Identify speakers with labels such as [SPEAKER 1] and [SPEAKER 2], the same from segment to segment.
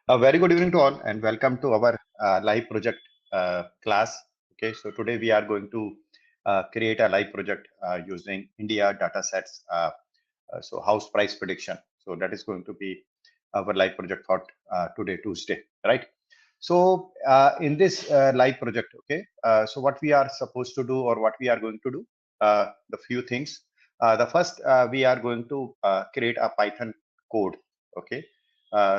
[SPEAKER 1] A very good evening to all and welcome to our live project class. Okay, so today we are going to create a live project using India data sets. So house price prediction. So that is going to be our live project for today, Tuesday, right? So in this live project, okay, so what we are supposed to do or what we are going to do, the few things. The first, we are going to create a Python code, okay.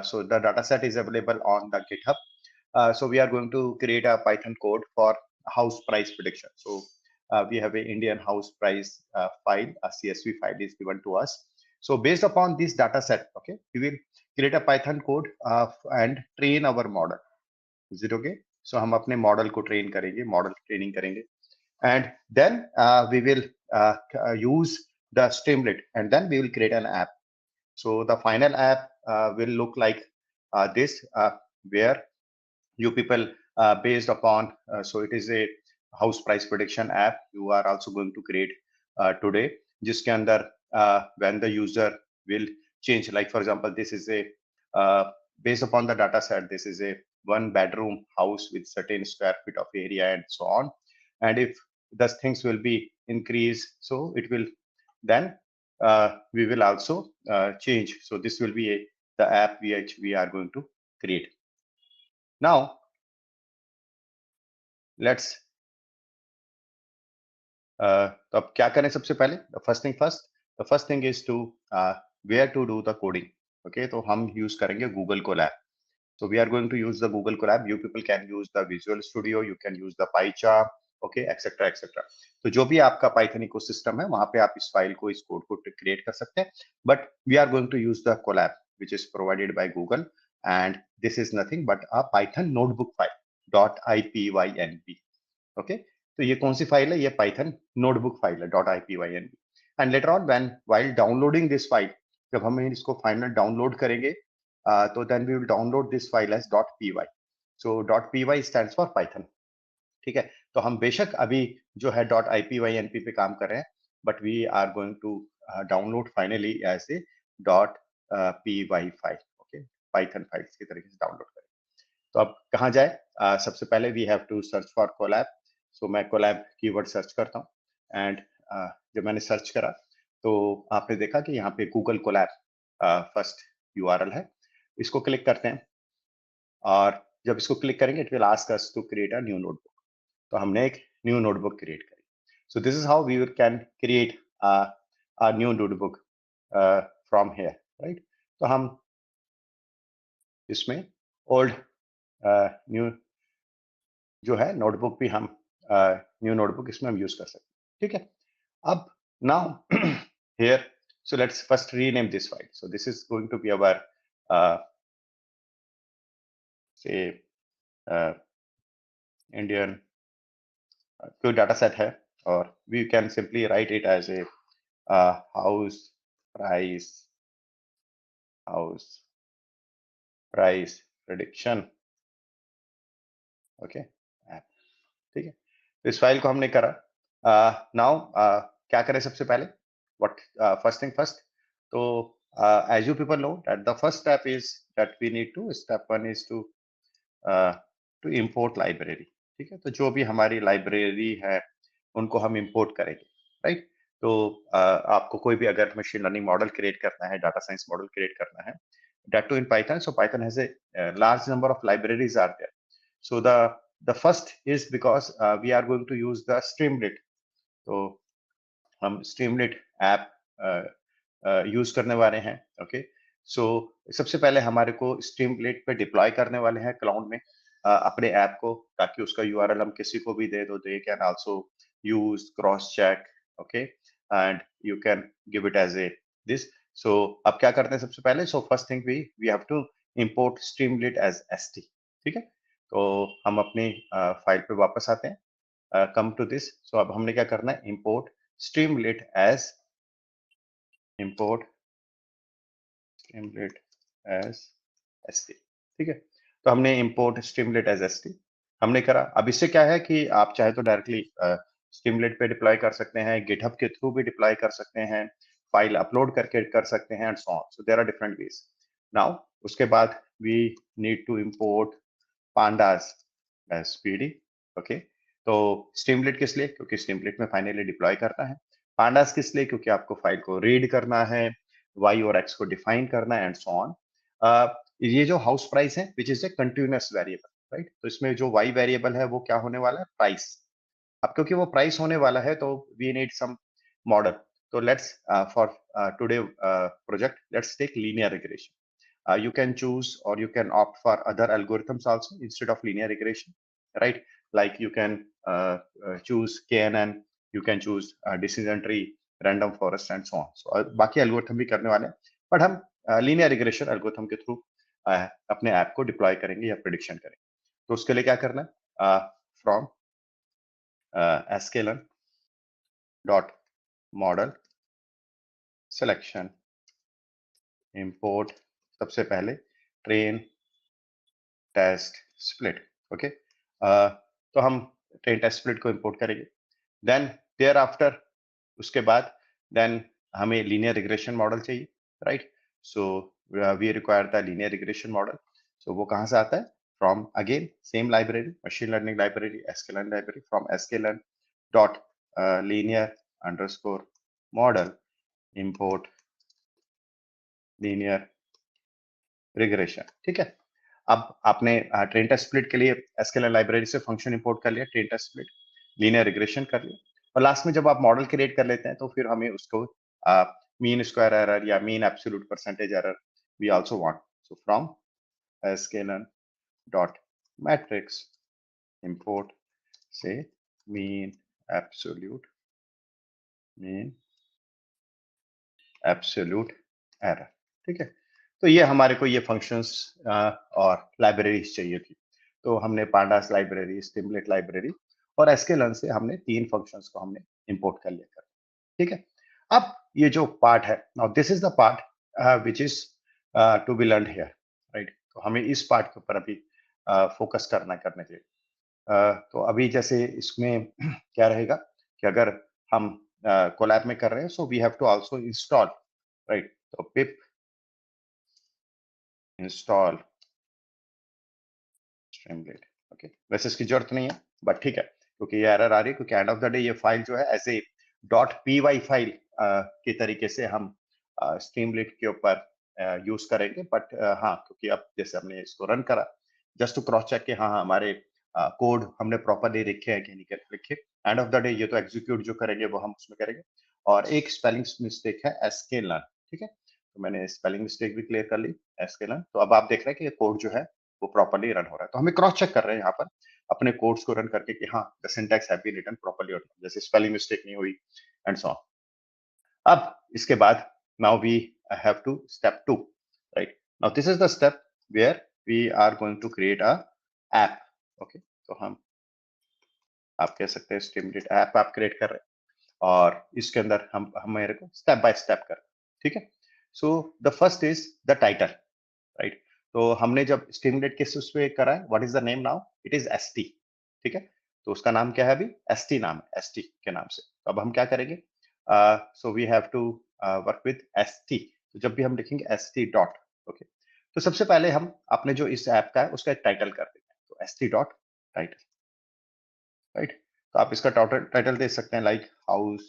[SPEAKER 1] So the data set is available on the GitHub. So we are going to create a Python code for house price prediction. So we have a Indian house price file, a CSV file is given to us. So based upon this data set, okay, we will create a Python code and train our model. Is it okay? So हम अपने model को train करेंगे, model training करेंगे, and then we will use the Streamlit, and then we will create an app. So the final app will look like this, where you people, based upon, so it is a house price prediction app you are also going to create today, जिसके अंदर when the user will change, like for example, this is a based upon the data set, this is a one bedroom house with certain square feet of area and so on, and if the things will be increased, so it will then we will also change. So this will be the app which we are going to create. Now let's तो अब क्या करें सबसे पहले, the first thing is to where to do the coding. Okay, तो हम use करेंगे Google Colab. So we are going to use the Google Colab. You people can use the Visual Studio, you can use the PyCharm, okay, etc. etc. तो जो भी आपका Python ecosystem है वहां पे आप इस फाइल को, इस कोड को क्रिएट कर सकते हैं. But we are going to use the Colab which is provided by Google, and this is nothing but a Python notebook file .ipynb. Okay, तो ये कौन सी फाइल है? ये पाइथन नोटबुक फाइल है .ipynb. And later on when while downloading this file, जब हम इसको फाइनल डाउनलोड करेंगे, तो then we will download this file as .py. So .py stands for Python. ठीक है, तो हम बेशक अभी जो है .ipynb पे काम कर रहे हैं, but we are going to download finally as a .py file. Okay, Python files की तरीके से डाउनलोड करें. तो अब कहाँ जाए? सबसे पहले we have to search for Colab. So मैं कोलैब कीवर्ड सर्च करता हूँ, एंड जब मैंने सर्च करा तो आपने देखा कि यहाँ पे गूगल कोलैब फर्स्ट यूआरएल है. इसको क्लिक करते हैं, और जब इसको क्लिक करेंगे it will ask us to create a new notebook. तो हमने एक न्यू नोटबुक क्रिएट करी. So this is how we can create a new notebook from here, right. तो हम इसमें ओल्ड न्यू जो है नोटबुक भी हम न्यू नोटबुक इसमें हम यूज कर सकते हैं. ठीक है, अब now here, so let's first rename this file. So this is going to be our say Indian कोई data set है, और we can simply write it as a house price prediction. Okay, ठीक है, तो इस फाइल को हमने करा. नाउ क्या करें सबसे पहले? व्हाट फर्स्ट थिंग फर्स्ट, तो as you people know that the first step is that we need to, step one is to to import library. ठीक है, तो जो भी हमारी लाइब्रेरी है उनको हम इंपोर्ट करेंगे, राइट. तो आपको कोई भी अगर मशीन लर्निंग मॉडल क्रिएट करना है, डाटा साइंस मॉडल क्रिएट करना है, that too in Python. So Python has a large number of libraries are there. So the first is because we are going to use the Streamlit. तो हम Streamlit app use करने वाले हैं. Okay, सो सबसे पहले हमारे को Streamlit पे डिप्लॉय करने वाले हैं क्लाउड में अपने ऐप को, ताकि उसका यूआरएल हम किसी को भी दे दो, they can also use cross check. Okay, and you can give it as a this. So अब क्या करते हैं सबसे पहले? So first thing we have to import Streamlit as ST. ठीक है, तो हम अपनी फाइल पे वापस आते हैं. Come to this. सो अब हमने क्या करना है? Import Streamlit as st. ठीक है, तो हमने इंपोर्ट Streamlit as st हमने करा. अब इससे क्या है कि आप चाहे तो डायरेक्टली Streamlit पे डिप्लॉय कर सकते हैं, गिटहब के थ्रू भी डिप्लॉय कर सकते हैं, फाइल अपलोड करके कर सकते हैं, and so on. So there are different ways. Now उसके बाद we need to import pandas as pd. Okay, तो स्ट्रीमलेट किस लिए? क्योंकि स्ट्रीमलेट में फाइनली डिप्लॉय करना है। pandas किस लिए? क्योंकि आपको फाइल को रीड करना है, y और x को डिफाइन करना है एंड सो ऑन। ये जो हाउस प्राइस है which is a continuous variable, right? तो इसमें जो y वेरिएबल है वो क्या होने वाला है? प्राइस। अब क्योंकि वो प्राइस होने वाला है तो वी नीड सम मॉडल। तो let's for today project let's take linear regression. You can choose or you can opt for other algorithms also instead of linear regression, right? Like you can choose KNN, you can choose decision tree, random forest and so on. So बाकी algorithm भी करने वाले हैं, but हम linear regression algorithm के through अपने app को deploy करेंगे या प्रिडिक्शन करेंगे। तो उसके लिए क्या करना है? From sklearn dot model selection import सबसे पहले train टेस्ट स्प्लिट। ओके, तो हम ट्रेन टेस्ट स्प्लिट को इंपोर्ट करेंगे। देन देयर आफ्टर उसके बाद देन हमें लीनियर रिग्रेशन मॉडल चाहिए, right? So we require the linear regression model. So वो कहाँ से आता है? From again same library, machine learning library, sklearn library, from sklearn dot linear underscore model import linear regression. ठीक है, अब आपने ट्रेन टेस्ट स्प्लिट के लिए sklearn लाइब्रेरी से फंक्शन इंपोर्ट कर लिया, train test split, linear regression कर लिया, और लास्ट में जब आप मॉडल क्रिएट कर लेते हैं तो फिर हमें उसको मीन स्क्वायर एरर या mean absolute percentage error we also want. So from sklearn dot metrics import say mean absolute error. ठीक है, तो ये हमारे को ये फंक्शंस और लाइब्रेरीज चाहिए थी। तो हमने पांडास लाइब्रेरी, स्टिमुलेट लाइब्रेरी और sklearn से हमने तीन फंक्शंस को हमने इंपोर्ट कर लिया। ठीक है, अब ये जो पार्ट है, now this is the part which is to be learn here, right? तो हमें इस पार्ट के ऊपर अभी फोकस करने के लिए तो अभी जैसे इसमें क्या रहेगा कि अगर हम कोलैब में कर रहे हैं so we have to also install, right? तो पिप इंस्टॉल स्ट्रीमलेट। ओके, वैसे इसकी जरूरत नहीं है बट ठीक है, क्योंकि ये एरर आ रही है, क्योंकि एंड ऑफ द डे ये फाइल जो है ऐसे डॉट py फाइल के तरीके से हम स्ट्रीमलेट के ऊपर यूज करेंगे। बट हाँ, क्योंकि अब जैसे हमने इसको रन करा जस्ट टू क्रॉस चेक के हाँ हमारे कोड हमने प्रॉपरली लिखे हैं कि नहीं लिखे। एंड ऑफ द डे ये तो एग्जीक्यूट जो करेंगे वो हम उसमें करेंगे। और एक स्पेलिंग मिस्टेक है sklearn, ठीक है, तो मैंने स्पेलिंग मिस्टेक भी क्लियर कर ली sklearn। तो अब आप देख रहे हैं कि ये कोड जो है वो प्रॉपर्ली रन हो रहा है। तो हमें क्रॉस चेक कर रहे हैं यहाँ पर अपने कोड्स को रन करके कि हाँ the syntax have been written properly, और जैसे स्पेलिंग मिस्टेक नहीं हुई एंड सो ऑन। अब इसके बाद now we have to step 2, right? Now this is the step where we are going to create a app. Okay, तो हम आप कह सकते हैं स्टिमुलेट ऐप आप क्रिएट कर रहे हैं और इसके अंदर हम मेरे को स्टेप बाय स्टेप कर, ठीक है? So the first is the title, right? तो हमने जब स्टिमुलेट किस उस पे करा है, what is the name now? It is ST, ठीक है? तो उसका नाम क्या है? अभी एसटी नाम है, एसटी के नाम से। तो अब हम क्या करेंगे? So we have to work with ST. तो जब भी हम लिखेंगे एसटी डॉट, ओके, तो सबसे पहले हम अपने जो इस ऐप का है उसका एक टाइटल कर देते हैं। तो एसटी डॉट टाइटल, राइट? तो आप इसका टाइटल दे सकते हैं लाइक हाउस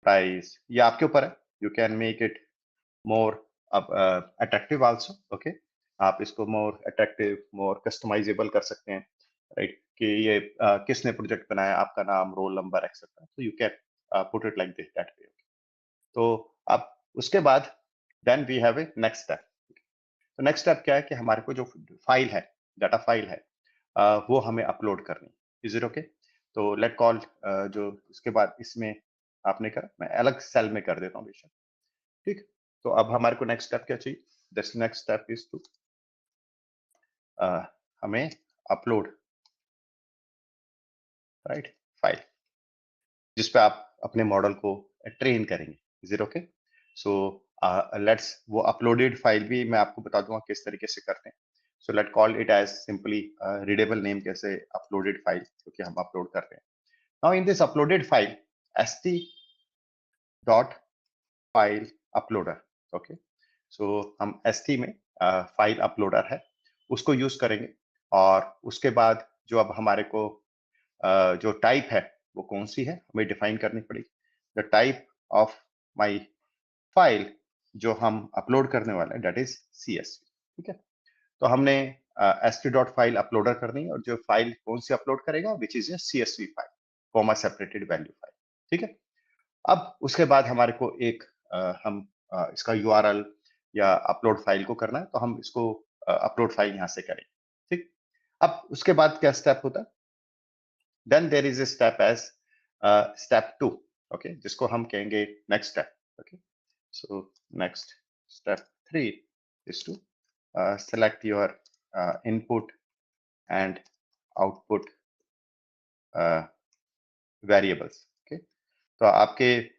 [SPEAKER 1] प्राइस, ये आपके ऊपर है। You can make it more attractive also, okay? आप इसको मोर अट्रैक्टिव, मोर कस्टमाइजेबल कर सकते हैं, राइट? कि ये किसने प्रोजेक्ट बनाया, आपका नाम, रोल नंबर एक्सेट्रा। तो you can put it like this that way. तो अब उसके बाद then we have a next step. तो नेक्स्ट स्टेप क्या है कि हमारे को जो फाइल है, डाटा फाइल है, वो हमें अपलोड करनी। Is it okay? तो लेट कॉल जो इसके बाद इसमें आपने करा, मैं अलग सेल में कर देता हूँ बेशक, ठीक? तो अब हमारे को नेक्स्ट स्टेप क्या चाहिए? This next step is to हमें अपलोड, राइट, फाइल जिसपे आप अपने मॉडल को ट्रेन करेंगे। Is it okay? So let's वो अपलोडेड फाइल भी मैं आपको बता दूंगा किस तरीके से करते हैं। So let call it as simply readable name, कैसे अपलोडेड फाइल, क्योंकि हम अपलोड कर रहे हैं। Now in this uploaded file st dot file uploader, okay, so हम S3 में फाइल अपलोडर है उसको यूज करेंगे, और उसके बाद जो अब हमारे को जो टाइप है वो कौन सी है हमें डिफाइन करनी पड़ेगी। The type of my file जो हम अपलोड करने वाले हैं दैट इज CSV। ठीक है, तो हमने st डॉट फाइल अपलोडर करनी है, और जो फाइल कौन सी अपलोड करेगा which is a CSV file, comma separated value file. ठीक है, अब उसके बाद हमारे को एक हम इसका URL या अपलोड फाइल को करना है, तो हम इसको अपलोड फाइल यहाँ से करेंगे। ठीक, अब उसके बाद क्या स्टेप होता है, then there is a step as step 2, okay, जिसको हम कहेंगे next step. Okay, so next step 3 is to select your input and output variables। okay, तो आपके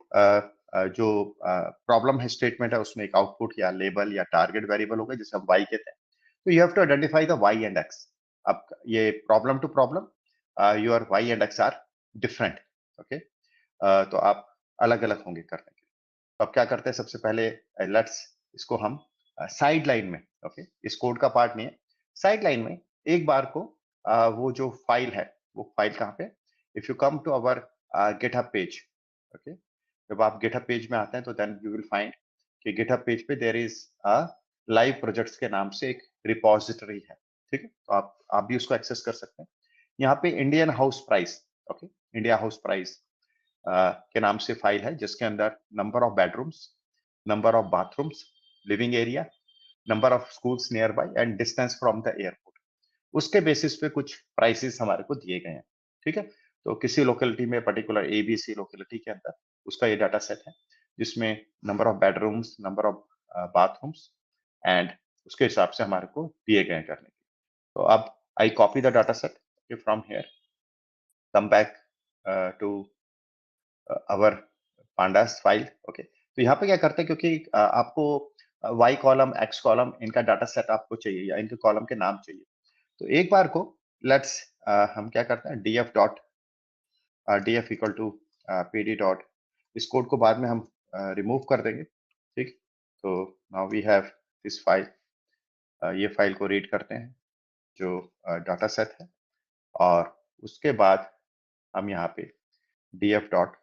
[SPEAKER 1] जो प्रॉब्लम है स्टेटमेंट है उसमें एक आउटपुट या लेबल या टारगेट वेरिएबल होगा जिसे हम y कहते हैं। तो you have to identify the y and x। अब ये problem to problem your y and x are different. Okay, तो आप अलग अलग होंगे करने के लिए। तो अब क्या करते हैं, सबसे पहले लेट्स इसको हम साइड लाइन में, ओके, इस कोड का पार्ट नहीं है, साइड लाइन में एक बार को वो जो फाइल है वो फाइल कहाँ पे, if you come to our GitHub page. Okay, जब आप गिटहब पेज में आते हैं तो देन यू विल फाइंड कि गिटहब पेज पे there is a live projects के नाम से एक रिपोजिटरी है। ठीक है, तो आप भी उसको एक्सेस कर सकते हैं। यहाँ पे Indian house price, okay, India house price के नाम से फाइल है, जिसके अंदर number of bedrooms, number of bathrooms, living area, number of schools near by and distance from the airport, उसके बेसिस पे कुछ प्राइसेस हमारे को दिए गए हैं। ठीक है, तो किसी लोकेलिटी में पर्टिकुलर ABC लोकेलिटी के अंदर उसका ये डाटा सेट है, जिसमें number of bedrooms, number of bathrooms and उसके हिसाब से हमारे को दिए गए हैं करने के। तो अब I copy the data set from here, come back to our pandas file. Okay, तो यहाँ पे क्या करते हैं, क्योंकि आपको Y कॉलम, X कॉलम, इनका डाटा सेट आपको चाहिए या इनके कॉलम के नाम चाहिए। तो एक बार को लेट्स हम क्या करते हैं, df equal to pd dot, इस कोड को बाद में हम रिमूव कर देंगे। ठीक, तो now we have this file, ये फाइल को रीड करते हैं जो डाटा सेट है, और उसके बाद हम यहाँ पे df डॉट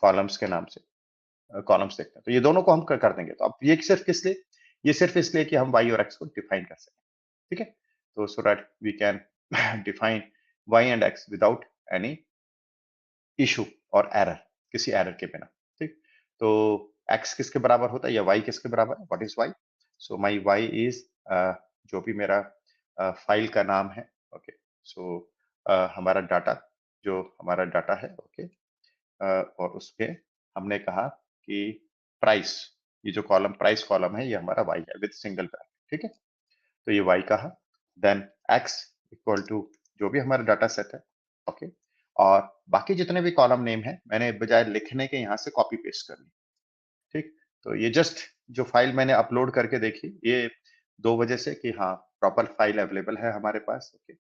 [SPEAKER 1] कॉलम्स के नाम से कॉलम्स देखते हैं। तो ये दोनों को हम कर देंगे। तो अब ये सिर्फ किस लिए, ये सिर्फ इसलिए कि हम y और x को डिफाइन कर सकें। ठीक है, तो so that we can define y and x without any issue और एरर, किसी एरर के बिना। ठीक, तो x किसके बराबर होता है या y किसके बराबर है, what is y, so my y is जो भी मेरा फाइल का नाम है। ओके, सो हमारा डाटा, जो हमारा डाटा है, ओके, और उसके हमने कहा कि प्राइस, ये जो कॉलम प्राइस कॉलम है ये हमारा y है विद सिंगल ब्रैकेट। ठीक है, तो ये y कहा, देन x इक्वल टू जो भी हमारा डाटा सेट है। ओके, और बाकी जितने भी कॉलम नेम है मैंने बजाय लिखने के यहाँ से कॉपी पेस्ट करनी। ठीक, तो ये जस्ट जो फाइल मैंने अपलोड करके देखी, ये 2 वजह से कि हाँ प्रॉपर फाइल अवेलेबल है हमारे पास। ओके,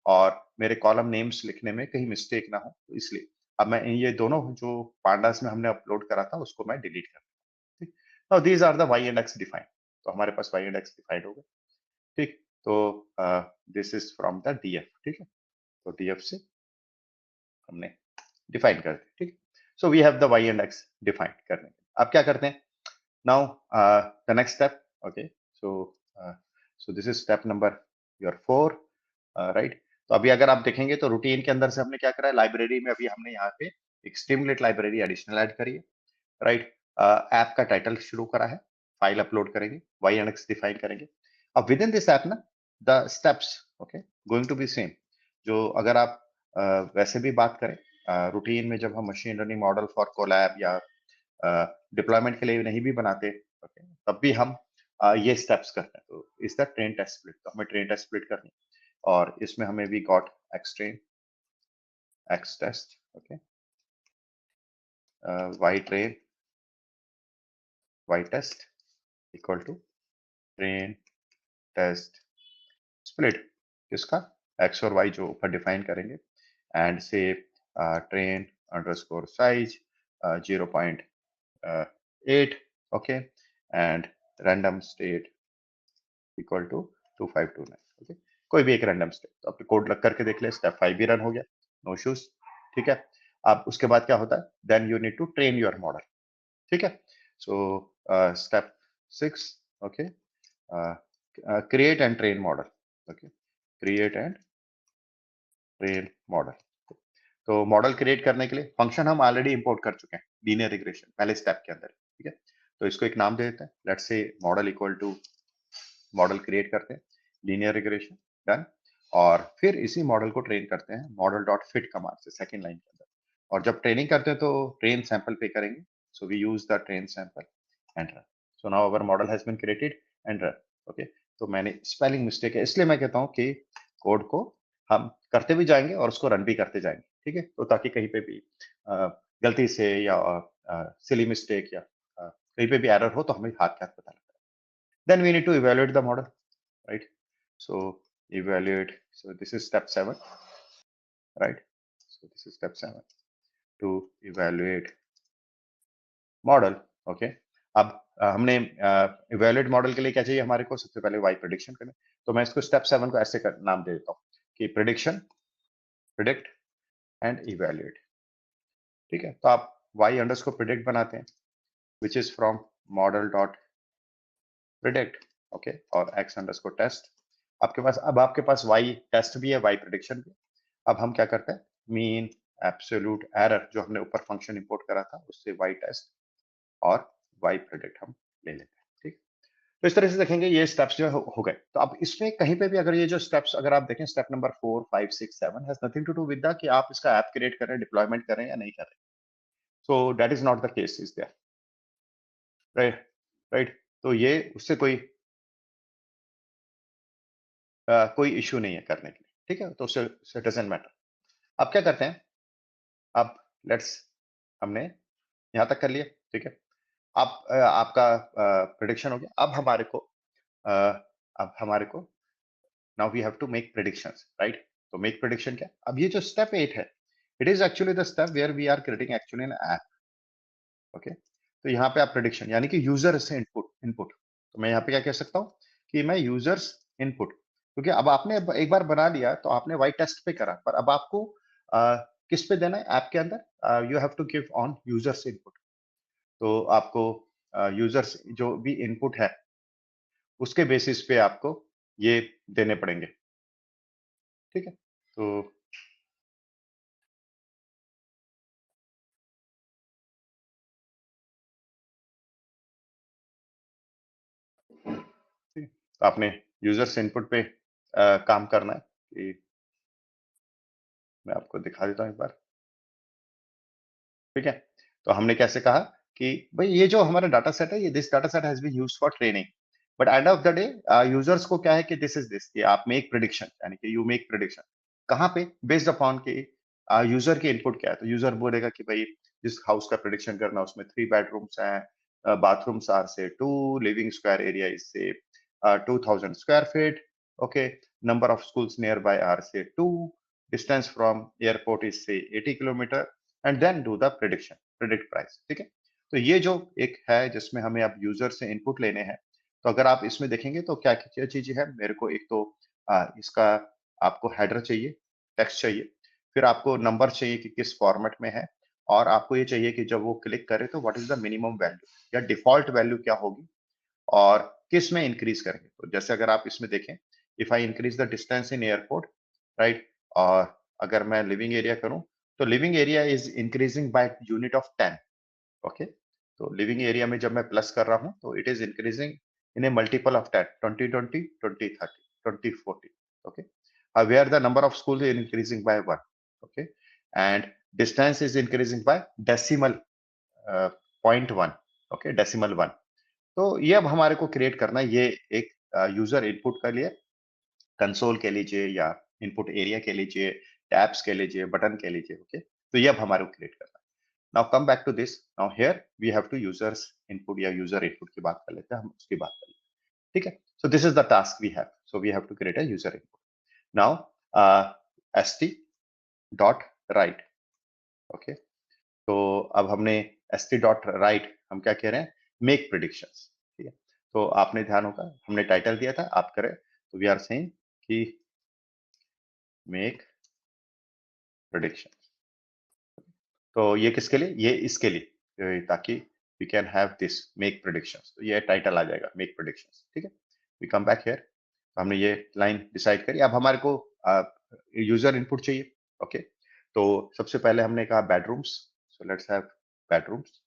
[SPEAKER 1] और मेरे कॉलम नेम्स लिखने में कहीं मिस्टेक ना हो, तो इसलिए अब मैं ये दोनों जो पांडास में हमने अपलोड करा था उसको मैं डिलीट कर दूं। ठीक, now these are the y and x defined, तो हमारे पास y एंड x डिफाइंड हो गए। ठीक, तो this is from the df। ठीक है, तो df से हमने डिफाइन कर दिया। ठीक, so we have the y and x define करने के। अब क्या करते हैं, now the next step. Okay, so this is step number your 4, right. तो अभी अगर आप देखेंगे तो रूटीन के अंदर से हमने क्या करा है, लाइब्रेरी में अभी हमने यहाँ पे एक स्टिमुलेट लाइब्रेरी एडिशनल ऐड करी है, राइट। ऐप का टाइटल शुरू करा है, फाइल अपलोड करेंगे, y एंड x डिफाइन करेंगे। अब विद इन दिस ऐप ना the steps, okay, going to be same. जो अगर आप वैसे भी बात करें रूटीन में, जब हम machine learning model for Colab या डिप्लॉयमेंट के लिए नहीं भी बनाते, ओके, तब भी हम ये स्टेप्स करते हैं। तो इस द ट्रेन टेस्ट स्प्लिट, तो हमें ट्रेन टेस्ट स्प्लिट करनी है, और इसमें हमें we got x train, x test, okay, y train, y test equal to train test split, किसका, x और y जो ऊपर डिफाइन करेंगे, and say train underscore size 0.8, okay, and random state equal to 2529। Okay, कोई भी एक random state, तो आप कोड लग करके देख ले, स्टेप 5 भी रन हो गया, नो इश्यूज। ठीक है, अब उसके बाद क्या होता है, then you need to train your model. ठीक है, so step 6, okay, create and train model. Okay, create and train model. तो मॉडल क्रिएट करने के लिए फंक्शन हम ऑलरेडी इंपोर्ट कर चुके हैं लीनियर रिग्रेशन पहले स्टेप के अंदर। ठीक है, तो इसको एक नाम दे देते हैं, let's say model equal to model create करते हैं लीनियर रिग्रेशन, डन। और फिर इसी मॉडल को ट्रेन करते हैं मॉडल डॉट फिट कमांड से सेकंड लाइन के अंदर। और जब ट्रेनिंग करते हैं तो ट्रेन सैंपल पे करेंगे, so we use the train sample and run. So now our model has been created and run. Okay, तो मैंने स्पेलिंग मिस्टेक है इसलिए मैं कहता हूँ कि कोड को हम करते भी जाएंगे और उसको रन भी करते जाएंगे। ठीक है, तो ताकि कहीं पे भी गलती से या सिली मिस्टेक या कहीं पे भी एरर हो तो हमें हाथ के हाथ पता लगता है। Then we need to evaluate the model, right? So evaluate. So this is step 7, right? So this is step 7 to evaluate model. Okay. अब हमने evaluate model के लिए क्या चाहिए हमारे को, सबसे पहले y prediction करना। तो मैं इसको step 7 को ऐसे नाम दे देता हूँ कि prediction, predict and evaluate। ठीक है, तो आप y underscore predict बनाते हैं, which is from model dot predict, okay, और x underscore test। आपके पास अब आपके पास y टेस्ट भी है, y प्रिडिक्शन भी है। अब हम क्या करते हैं, मीन एब्सोल्यूट एरर जो हमने ऊपर फंक्शन इंपोर्ट करा था उससे y टेस्ट और y प्रिडिक्ट हम ले लेते हैं। ठीक, तो इस तरह से देखेंगे ये स्टेप्स जो हो गए। तो अब इसमें कहीं पे भी अगर ये जो स्टेप्स अगर आप देखें, step number 4, 5, 6, 7 has nothing to do with the कि आप इसका ऐप क्रिएट करें, डिप्लॉयमेंट करें या नहीं करें। So that is not the case is there, right, right. तो ये उससे कोई इश्यू नहीं है करने के लिए। ठीक है, तो उससे डजंट मैटर। अब क्या करते हैं, अब लेट्स, हमने यहाँ तक कर लिया। ठीक है, अब आपका प्रिडिक्शन हो गया। अ, अब हमारे को now we have to make predictions, right. तो मेक प्रिडिक्शन क्या, अब ये जो स्टेप 8 है, it is actually the step where we are creating actually an app. Okay, तो यहाँ पे आप प्रिडिक्शन यानी कि यूजर से इनपुट इनपुट, तो मैं यहाँ पे क्या कह सकता हूँ कि मैं यूजर्स इनपुट, क्योंकि अब आपने एक बार बना लिया तो आपने वाई टेस्ट पे करा, पर अब आपको किस पे देना है ऐप के अंदर, you have to give on users input. तो आपको यूजर्स जो भी इनपुट है उसके बेसिस पे आपको ये देने पड़ेंगे। ठीक है, तो ठीक है, तो आपने यूजर्स इनपुट पे काम करना है कि मैं आपको दिखा देता हूँ एक बार। ठीक है, तो हमने कैसे कहा कि भाई ये जो हमारा डाटा सेट है, ये this data set has been used for training, but end of the day users को क्या है कि दिस इज दिस, कि आप मेक प्रिडिक्शन यानी कि यू मेक प्रिडिक्शन कहाँ पे, बेस्ड अपॉन के यूजर के इनपुट क्या है। तो यूजर बोलेगा कि भाई जिस हाउस का प्रिडिक्शन करना है उसमें 3 बेडरूम्स हैं, bathrooms are say 2, living square area is say 2000 square feet, okay, number of schools nearby are say 2, distance from airport is say 80 kilometre and then do the prediction, predict price. ठीक है, तो ये जो एक है जिसमें हमें अब यूजर से इनपुट लेने हैं, तो अगर आप इसमें देखेंगे तो क्या क्या चीजें हैं, मेरे को एक तो इसका आपको हेडर चाहिए, टेक्स्ट चाहिए, फिर आपको नंबर चाहिए कि किस फॉर्मेट में है, और आपको ये चाहिए कि जब वो क्लिक करे तो what is the minimum value या डिफॉल्ट वैल्यू क्या होगी, और किस में इंक्रीज करेंगे। तो जैसे अगर आप इसमें देखें, if I increase the distance in airport, right, और अगर मैं लिविंग एरिया करूं, तो living area is increasing by unit of 10। Okay, तो लिविंग एरिया में जब मैं प्लस कर रहा हूं तो it is increasing in A multiple of 10, 2020, 2030, 2040। Okay, where the number of schools is increasing by 1, okay, and distance is increasing by decimal 0.1, okay, decimal 1। तो ये अब हमारे को क्रिएट करना है, ये एक यूजर इनपुट के लिए कंसोल कह लीजिए या इनपुट एरिया कह लीजिए, टैब्स कह लीजिए, बटन कह लीजिए। ओके, तो ये अब हमारे को क्रिएट करना है। Now come back to this, now here we have to users input या यूजर इनपुट की बात कर लेते हैं, हम उसकी बात कर लेते हैं। ठीक है, so this is the task we have, so we have to create a user input. Now st dot write, okay, तो अब हमने st डॉट राइट हम क्या कह रहे हैं, मेक प्रिडिक्शंस। ठीक है, तो आपने ध्यान होगा हमने टाइटल दिया था, आप करें तो वी आर सेइंग कि मेक प्रेडिक्शन। तो ये किसके लिए, ये इसके लिए ताकि we can have this make predictions, तो ये टाइटल आ जाएगा मेक प्रेडिक्शंस। ठीक है, वी कम बैक हियर, तो हमने ये लाइन डिसाइड करी। अब हमारे को यूजर इनपुट चाहिए। ओके, तो सबसे पहले हमने कहा bedrooms, so let's have bedrooms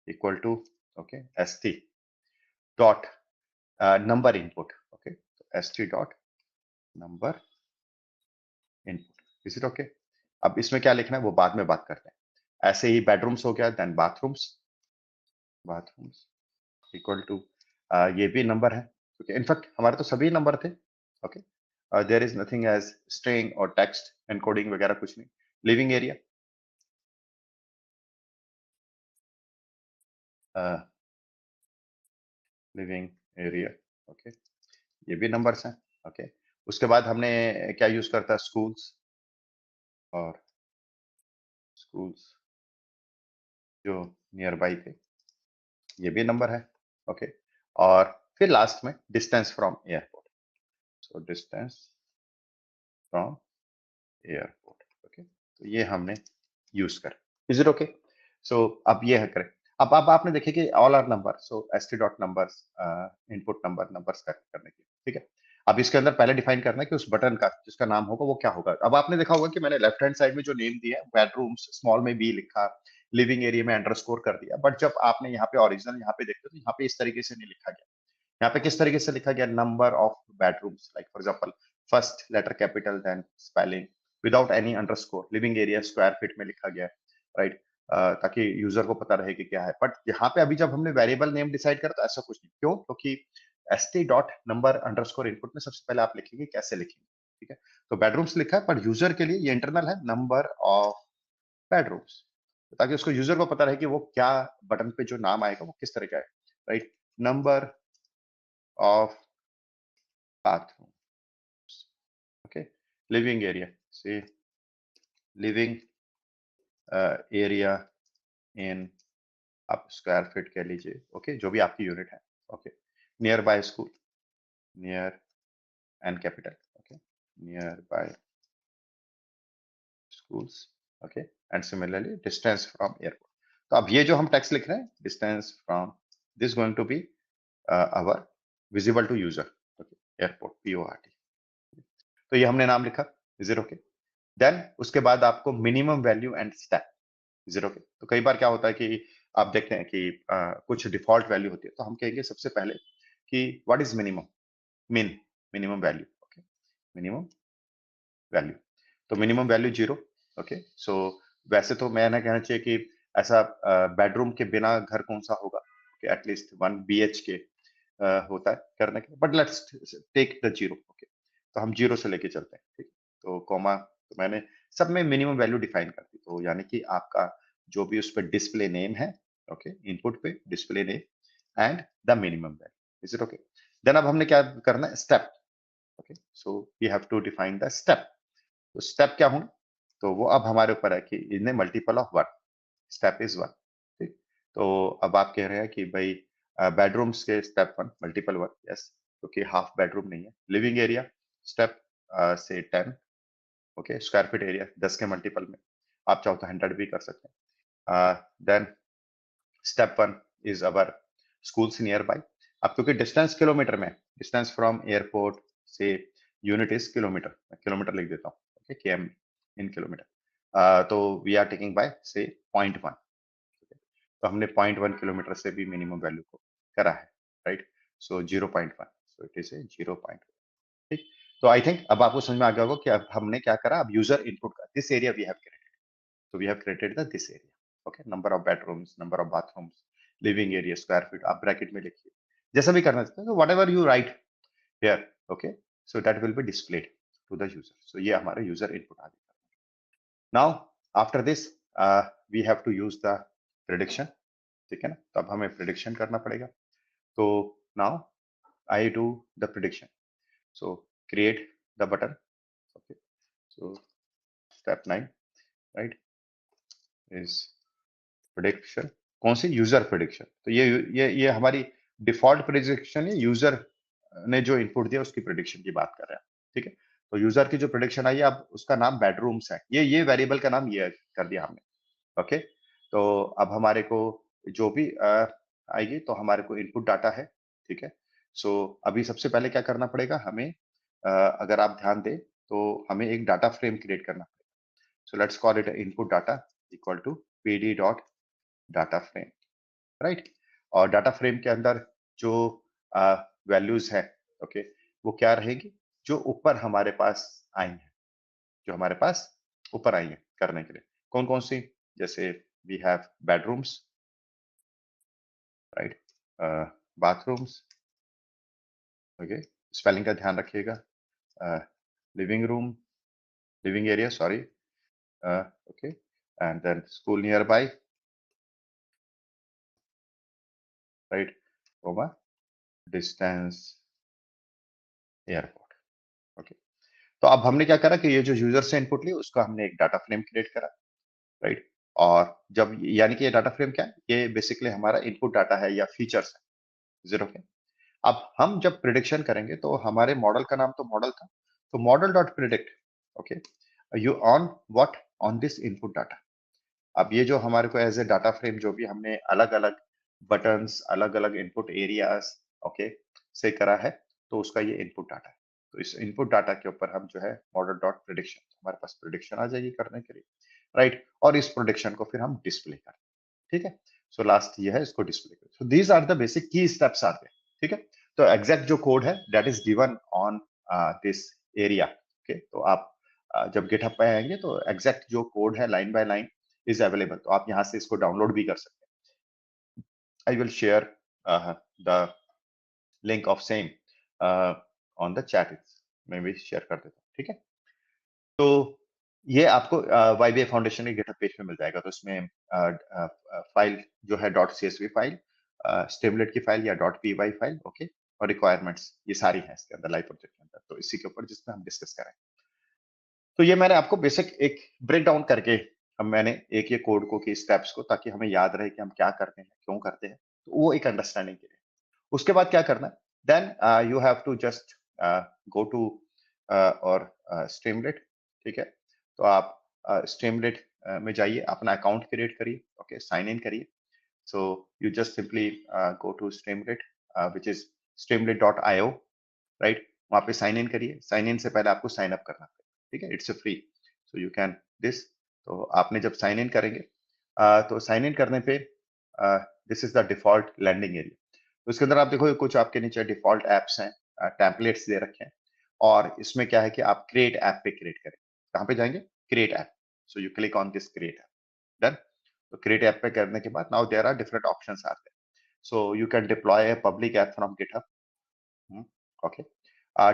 [SPEAKER 1] equal to okay st dot number input. Okay, तो st dot number input, is it okay? अब इसमें क्या लिखना है वो बाद में बात करते हैं। ऐसे ही बेडरूम्स हो गया, then bathrooms, bathrooms equal to ये भी नंबर है क्योंकि इनफैक्ट हमारे तो सभी नंबर थे। Okay, there is nothing as string और टेक्स्ट एनकोडिंग वगैरह कुछ नहीं। Living area living area, okay, ये भी नंबर्स हैं। ओके, उसके बाद हमने क्या यूज करता है, स्कूल्स, और स्कूल्स जो नियर बाई थे ये भी नंबर है। ओके, और फिर लास्ट में distance from airport, so distance from airport. Okay, तो ये हमने यूज कर, इज इट ओके? सो अब ये है करें। अब आपने देखे कि all are number, so st dot numbers input number, numbers करने के, ठीक है। अब इसके अंदर पहले डिफाइन करना है कि उस बटन का जिसका नाम होगा वो क्या होगा। अब आपने देखा होगा कि मैंने लेफ्ट हैंड साइड में जो नेम दिया है, बेडरूम्स स्मॉल में बी लिखा, लिविंग एरिया में अंडरस्कोर कर दिया, बट जब आपने यहाँ पे ओरिजिनल यहाँ पे देखते हो तो यहाँ पे इस तरीके से नहीं लिखा गया। यहाँ पे किस तरीके से लिखा गया, number of bedrooms, like for example first letter capital then spelling without any underscore, living area square feet में लिखा गया, राइट, ताकि यूजर को पता रहे कि क्या है। बट यहाँ पे अभी जब हमने वेरिएबल नेम डिसाइड करा तो ऐसा कुछ नहीं, क्यों? क्योंकि st dot number underscore input में सबसे पहले आप लिखेंगे कैसे लिखेंगे, ठीक है। तो बेडरूम्स लिखा है, पर यूजर के लिए ये इंटरनल है नंबर ऑफ बेडरूम्स, ताकि उसको यूजर को पता रहे कि वो क्या बटन पे जो नाम आएगा वो किस तरह का है, right. Number of bathroom, okay, living area, say living area in, आप स्क्वायर फीट कह लीजिए, ओके, जो भी आपकी यूनिट है। Okay, near by school, near and capital, okay, near by schools, okay, and similarly distance from airport। तो अब ये जो हम टेक्स्ट लिख रहे हैं, distance from this going to be our visible to user, okay, airport, port, तो ये हमने नाम लिखा, इज इट ओके? देन उसके बाद आपको minimum value and step, is it okay? तो कई बार क्या होता है कि आप देखते हैं कि कुछ डिफॉल्ट वैल्यू होती है, तो हम कहेंगे सबसे पहले कि व्हाट इज मिनिमम, मिन minimum value, okay, minimum value, तो मिनिमम वैल्यू 0। ओके, सो वैसे तो मैं ना कहना चाहिए कि ऐसा बेडरूम के बिना घर कौन सा होगा, कि एटलीस्ट 1 BHK होता है करने के, but let's take the 0। Okay, तो हम 0 से लेके चलते हैं, ठीक, तो कॉमा, तो मैंने सब में मिनिमम वैल्यू डिफाइन कर दी, तो यानी कि आपका जो भी उस पर डिस्प्ले नेम है, ओके, इनपुट पे display name and the minimum value, is it okay? Then अब हमने क्या करना है, step. Okay, so we have to define the step. तो स्टेप क्या होंगे, तो वो अब हमारे ऊपर है कि इन्हें मल्टीपल ऑफ 1, स्टेप इज 1, ठीक। तो अब आप कह रहे हैं कि भाई बेडरूम्स के स्टेप 1 मल्टीपल 1, यस, क्योंकि हाफ बेडरूम नहीं है। लिविंग एरिया स्टेप से 10, ओके, स्क्वायर फीट एरिया 10 के मल्टीपल में, आप चाहो तो 100 भी कर सकते हैं। Then step 1 is our schools nearby. अब क्योंकि डिस्टेंस किलोमीटर में, distance from airport say unit is kilometre, मैं किलोमीटर लिख देता हूँ, ओके, km इन किलोमीटर, तो we are taking by say 0.1, तो हमने 0.1 किलोमीटर से भी मिनिमम वैल्यू को करा है, right, so 0.1, so it is ए 0.1, ठीक। तो आई थिंक अब आपको समझ में आ गया होगा कि अब हमने क्या करा, अब यूजर इनपुट का this area we have created, so we have created the this area, okay, number of bedrooms, number of bathrooms, living area square feet, आप ब्रैकेट में लिखिए जैसा भी करना चाहते हैं, so whatever you write here, okay, so that will be displayed to the user, so ये हमारा user input आ गया। Now after this we have to use the prediction, ठीक है ना, तो अब हमें prediction करना पड़ेगा। तो now I do the prediction, so create the button, okay, so step 9, right, is prediction, कौन सी, यूजर प्रिडिक्शन। तो ये हमारी डिफॉल्ट प्रिडिक्शन है, यूजर ने जो इनपुट दिया उसकी प्रिडिक्शन की बात कर रहे हैं, ठीक है। तो यूजर की जो प्रिडिक्शन आई है, अब उसका नाम बेडरूम्स है, ये वेरिएबल का नाम ये कर दिया हमने। ओके, तो अब हमारे को जो भी आएगी तो हमारे को इनपुट डाटा है, ठीक है। सो अभी सबसे पहले क्या करना पड़ेगा हमें, अगर आप ध्यान दें तो हमें एक डाटा फ्रेम क्रिएट करना पड़ेगा। So let's call it input data equal to pd dot data frame, right. और डाटा फ्रेम के अंदर जो वैल्यूज है, ओके, वो क्या रहेगी, जो ऊपर हमारे पास आई है, जो हमारे पास ऊपर आई है करने के लिए, कौन कौन सी, जैसे we have bedrooms, right, bathrooms, okay, spelling का ध्यान रखिएगा, living room, living area, sorry, okay, and then school nearby, right, comma, distance, airport, okay. तो अब हमने क्या करा कि ये जो यूजर से इनपुट ली उसका हमने एक डाटा फ्रेम क्रिएट करा, राइट। और जब यानी कि ये डाटा फ्रेम क्या है, ये बेसिकली हमारा इनपुट डाटा है या फीचर्स है, जीरो के। अब हम जब प्रिडिक्शन करेंगे तो हमारे मॉडल का नाम तो मॉडल था, तो model dot predict, okay, you on what, on this input data. अब ये जो हमारे को एज ए डाटा फ्रेम जो भी हमने अलग अलग बटन्स, अलग अलग इनपुट एरियाज, ओके, से करा है, तो उसका ये इनपुट डाटा है। तो इस इनपुट डाटा के ऊपर हम जो है मॉडल डॉट प्रिडिक्शन, हमारे पास प्रिडिक्शन आ जाएगी करने के लिए, राइट। और इस प्रोडिक्शन को फिर हम डिस्प्ले करें, ठीक है। सो लास्ट ये है, इसको डिस्प्ले करें। So these are the basic key steps are there, ठीक है। तो एग्जैक्ट जो कोड है that is given on this area, okay. तो आप जब गिटहब पे आएंगे तो एग्जैक्ट जो कोड है line by line is available, तो आप यहाँ से इसको डाउनलोड भी कर सकते हैं। I will share the link of same on the chat, मैं भी शेयर कर देता हूँ, ठीक है। तो ये आपको वाईबीआई फाउंडेशन के गिटहब पेज पे मिल जाएगा। तो इसमें फाइल जो है डॉट सीएसवी फाइल, स्टेमलेट की फाइल या डॉट पीवाई फाइल, ओके, और रिक्वायरमेंट्स ये सारी हैं इसके अंदर लाइव प्रोजेक्ट के अंदर, तो इसी के ऊपर जिसमें हम डिस्कस करें। तो ये मैंने आपको बेसिक एक ब्रेक डाउन करके, अब मैंने एक ये कोड को की स्टेप्स को, ताकि हमें याद रहे कि हम क्या करते हैं, क्यों करते हैं, तो वो एक अंडरस्टैंडिंग के लिए। उसके बाद क्या करना है, then you have to just go to और स्ट्रीमलेट, ठीक है। तो आप स्ट्रीमलेट में जाइए, अपना अकाउंट क्रिएट करिए, ओके, साइन इन करिए। So you just simply go to Streamlit which is streamlit.io, right. वहां पे साइन इन करिए। साइन इन से पहले आपको साइन अप करना पड़ेगा, ठीक है, it's free, so you can this. तो आपने जब साइन इन करेंगे, तो साइन इन करने पे this is the default landing area. तो इसके अंदर आप देखो कुछ आपके नीचे डिफॉल्ट एप्स हैं, टेम्पलेट्स दे रखे हैं, और इसमें क्या है कि आप क्रिएट ऐप पे क्रिएट करें। कहाँ पे जाएंगे, create app, so you click on this create app, done. तो क्रिएट ऐप पे करने के बाद now there are different options आते हैं। So you can deploy a public app from GitHub, okay,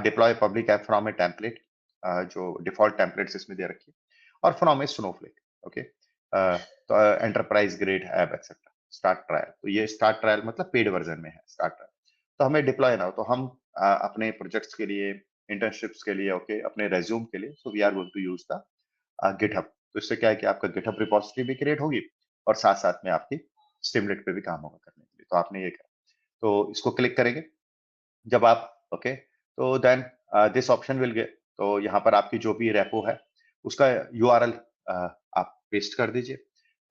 [SPEAKER 1] deploy public app from a template, जो default templates इसमें दे रखी है, और फ्रॉम ए स्नोफ्लेक, ओके। तो enterprise grade app etcetera, start trial, तो ये स्टार्ट ट्रायल मतलब पेड वर्जन में है स्टार्ट ट्रायल। तो हमें डिप्लॉय ना हो, तो हम अपने प्रोजेक्ट्स के लिए, इंटर्नशिप्स के लिए, ओके, अपने रेज्यूम के लिए, so we are going to use the GitHub. तो इससे क्या है कि आपका गिटहब रिपोजिटरी भी क्रिएट होगी, और साथ साथ में आपकी स्टिमलेट पे भी काम होगा करने के लिए। तो आपने ये करा, तो इसको क्लिक करेंगे जब आप, ओके, तो then this option will get, तो यहाँ पर आपकी जो भी रेपो है उसका यूआरएल आप पेस्ट कर दीजिए,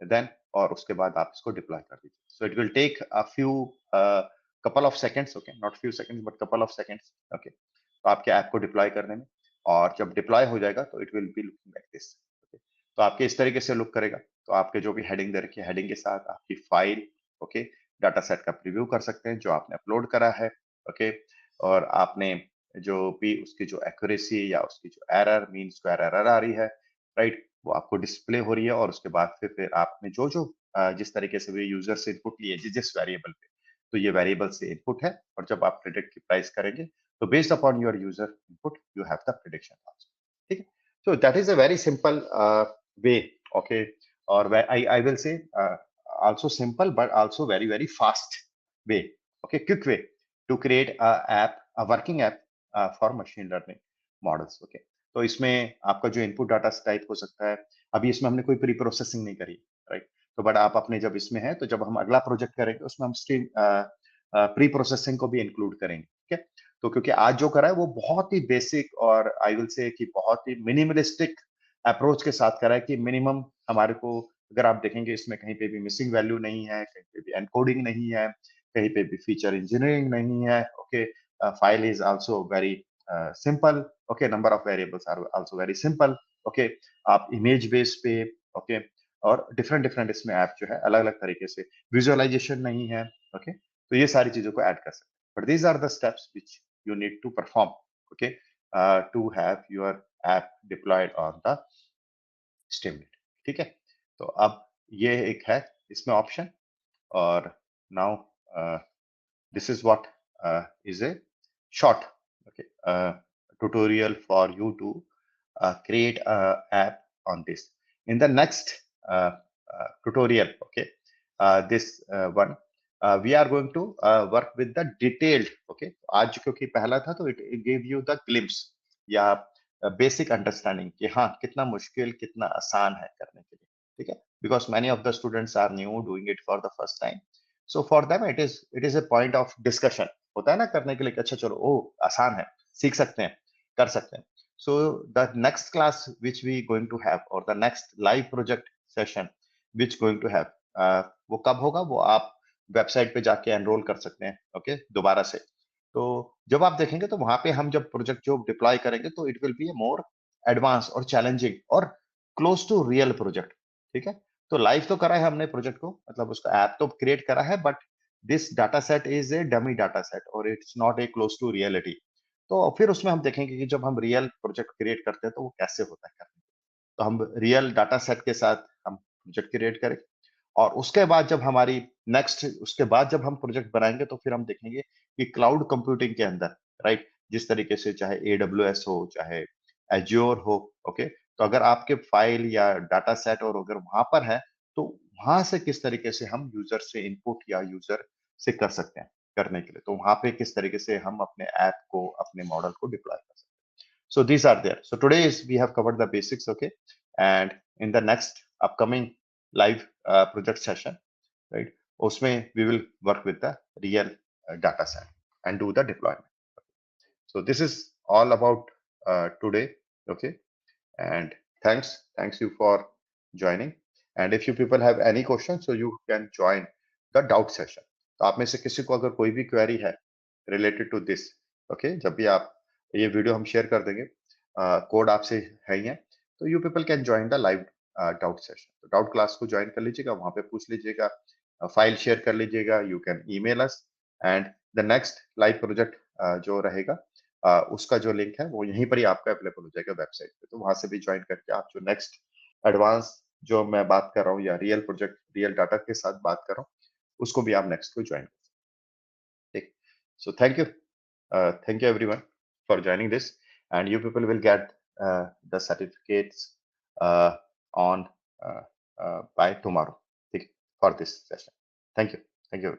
[SPEAKER 1] देन और उसके बाद आप इसको डिप्लॉय कर दीजिए। So it will take a few couple of seconds, okay, not few seconds but couple of seconds, okay, तो आपके ऐप को डिप्लॉय करने में। और जब डिप्लॉय हो जाएगा तो it will be looking like this, okay. तो आपके इस तरीके से लुक करेगा। तो आपके जो भी हेडिंग दे रखी है, हेडिंग के साथ आपकी फाइल, ओके, डाटा सेट का प्रीव्यू कर सकते हैं जो आपने अपलोड करा है, ओके। और आपने जो भी उसकी जो एक्यूरेसी या उसकी जो एरर, मीन स्क्वायर एरर आ रही है, राइट, वो आपको डिस्प्ले हो रही है। और उसके बाद फिर आपने जो जो जिस तरीके से भी यूजर से इनपुट लिए, जिस वेरिएबल पे, तो ये वेरिएबल से इनपुट है, और जब आप प्रिडिक्ट की प्राइस करेंगे तो based upon your user input you have the prediction also, ठीक है। So that is a very simple way, okay. और I will say also simple but also very fast way, okay, quick way to create a working app for machine learning models, okay। तो इसमें आपका जो input data type हो सकता है, अभी इसमें हमने कोई प्री प्रोसेसिंग नहीं करी, राइट। तो बट आप अपने जब इसमें है, तो जब हम अगला प्रोजेक्ट करेंगे उसमें हम प्री प्रोसेसिंग को भी इंक्लूड करेंगे, ठीक है। तो क्योंकि आज जो करा है वो बहुत ही बेसिक और आई विल से कि बहुत ही मिनिमलिस्टिक अप्रोच के साथ करा है कि मिनिमम हमारे को, अगर आप देखेंगे इसमें कहीं पे भी मिसिंग वैल्यू नहीं है, कहीं पे भी एनकोडिंग नहीं है, कहीं पे भी फीचर इंजीनियरिंग नहीं है, okay. File is also very simple, okay. Number of variables are also very simple, okay. आप इमेज बेस पे, ओके, और डिफरेंट डिफरेंट इसमें ऐप जो है अलग अलग तरीके से, विजुअलाइजेशन नहीं है, ओके। तो ये सारी चीजों को ऐड कर सकते हैं, but these are the steps which you need to perform, okay, to have your app deployed on the Streamlit, ठीक है। तो अब ये एक है इसमें ऑप्शन, और now this is what is a short, okay, tutorial for you to create a app on this. In the next tutorial, okay, this one, we are going to work with the detailed, okay. आज क्योंकि पहला था तो it gave you the glimpse या basic understanding कि हाँ कितना मुश्किल कितना आसान है करने के लिए, ठीक है। Because many of the students are new doing it for the first time, so for them it is a point of discussion होता है ना करने के लिए कि अच्छा चलो ओ आसान है, सीख सकते हैं, कर सकते हैं। So the next class which we going to have और the next live project session which going to have, वो कब होगा वो आप वेबसाइट पे जाके एनरोल कर सकते हैं, ओके, दोबारा से। तो जब आप देखेंगे तो वहां पे हम जब प्रोजेक्ट जो डिप्लॉय करेंगे तो it will be A more advance और चैलेंजिंग और क्लोज टू रियल प्रोजेक्ट, ठीक है। तो लाइव तो करा है हमने प्रोजेक्ट को, मतलब उसका ऐप तो क्रिएट करा है, but this data set is a dummy data set और it's not a close to reality. तो फिर उसमें हम देखेंगे कि जब हम रियल प्रोजेक्ट क्रिएट करते हैं तो वो कैसे होता है करने। तो हम रियल डाटा सेट के साथ हम प्रोजेक्ट क्रिएट करें, और उसके बाद जब हमारी नेक्स्ट उसके बाद जब हम प्रोजेक्ट बनाएंगे तो फिर हम देखेंगे कि क्लाउड कंप्यूटिंग के अंदर, राइट, जिस तरीके से चाहे AWS हो चाहे एज्योर हो, ओके। तो अगर आपके फाइल या डाटा सेट और अगर वहां पर है तो वहां से किस तरीके से हम यूजर से इनपुट या यूजर से कर सकते हैं करने के लिए, तो वहां पे किस तरीके से हम अपने ऐप को अपने मॉडल को डिप्लॉय कर सकते हैं। So these are there. So today is we have covered the basics, okay, and in the next upcoming live project session, right, usme we will work with the real data set and do the deployment. So this is all about today, okay, and thanks you for joining. And if you people have any questions, so you can join the doubt session. तो आप में से किसी को अगर कोई भी query है रिलेटेड टू दिस, ओके, जब भी आप ये वीडियो हम शेयर कर देंगे, कोड आपसे है ही है, तो you people can join the live doubt session. तो डाउट क्लास को ज्वाइन कर लीजिएगा, वहां पे पूछ लीजिएगा, फाइल शेयर कर लीजिएगा, you can email us, and the next live project जो रहेगा उसका जो लिंक है वो यहीं पर ही आपका अवेलेबल हो जाएगा वेबसाइट पे, तो वहां से भी ज्वाइन करके आप जो नेक्स्ट एडवांस जो मैं बात कर रहा हूँ या रियल प्रोजेक्ट रियल डाटा के साथ बात कर रहा हूँ उसको भी आप नेक्स्ट को ज्वाइन कर सकते हैं, ठीक। So thank you everyone for joining this, and you people will get the certificates on by tomorrow, ठीक, for this session. Thank you.